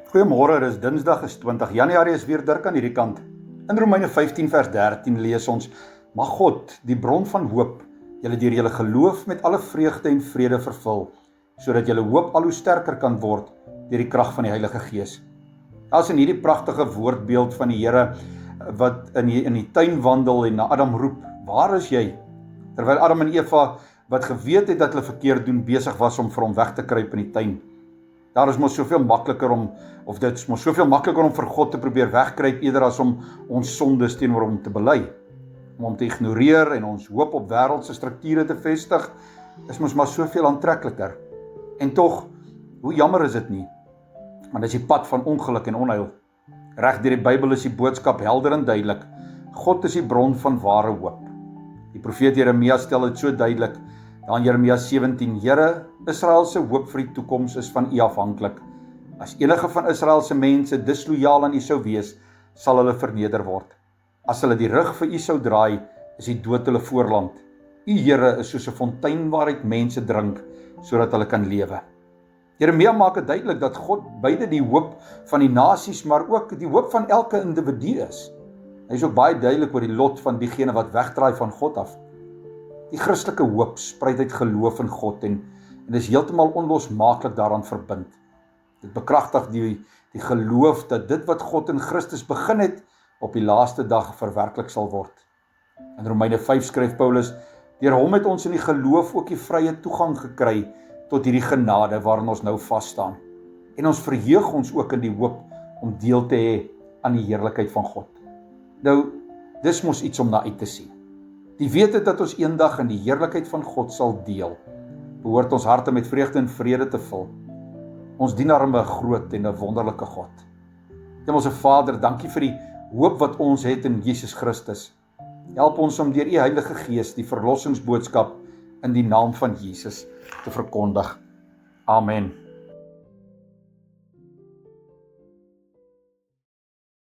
Goeiemôre, dis Dinsdag, is 20 Januarie, is weer Dirk aan hierdie kant. In Romeine 15 vers 13 lees ons: Mag God, die bron van hoop, julle deur julle geloof met alle vreugde en vrede vervul, sodat julle hoop al hoe sterker kan word deur die krag van die Heilige Gees. As in hierdie pragtige woordbeeld van die Here wat in die tuin wandel en na Adam roep: Waar is jy? Terwyl Adam en Eva, wat geweet het dat hulle verkeerd doen, besig was om vir hom weg te kruip in die tuin. Daar is mos soveel makliker om vir God te probeer wegkruip, eerder as om ons sondes teenoor hom te bely. Om hom te ignoreer en ons hoop op wêreldse strukture te vestig, is mos maar soveel aantrekliker. En tog, hoe jammer is dit nie? Want dit is die pad van ongeluk en onheil. Reg deur die Bybel is die boodskap helder en duidelik. God is die bron van ware hoop. Die profeet Jeremia stel dit so duidelik, dan Jeremia 17, Here, Israel se hoop vir die toekoms is van U afhanklik. As enige van Israel se mense dislojaal aan U sou wees, sal hulle verneder word. As hulle die rug vir U sou draai, is die dood hulle voorland. U Here is soos 'n fontein waaruit mense drink, sodat hulle kan lewe. Jeremia maak dit duidelik dat God beide die hoop van die nasies, maar ook die hoop van elke individu is. Hy is ook baie duidelik oor die lot van diegene wat wegdraai van God af. Die Christelike hoop spruit uit geloof in God en is heeltemal onlosmaaklik daaraan verbind. Dit bekragtig die geloof dat dit wat God in Christus begin het, op die laaste dag verwerklik sal word. In Romeine 5 skryf Paulus: Deur hom het ons in die geloof ook die vrye toegang gekry tot hierdie genade waarin ons nou vas staan. En ons verheug ons ook in die hoop om deel te hê aan die heerlikheid van God. Nou, dis mos iets om na uit te sien. Die wete dat ons eendag in die heerlikheid van God sal deel, behoort ons harte met vreugde en vrede te vul. Ons dien daarom 'n groot en 'n wonderlike God. Hemelse Vader, dankie vir die hoop wat ons het in Jesus Christus. Help ons om deur U Heilige Gees die verlossingsboodskap in die naam van Jesus te verkondig. Amen.